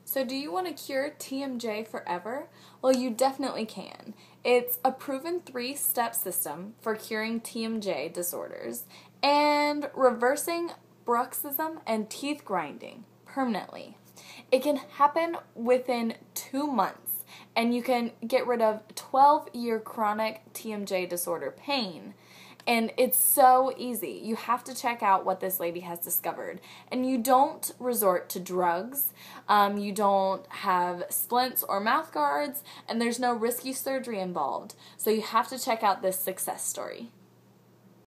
So do you want to cure TMJ forever? Well, you definitely can. It's a proven 3-step system for curing TMJ disorders and reversing bruxism and teeth grinding permanently. It can happen within 2 months, and you can get rid of 12-year chronic TMJ disorder pain. And it's so easy. You have to check out what this lady has discovered. And you don't resort to drugs, you don't have splints or mouth guards, and there's no risky surgery involved. So you have to check out this success story.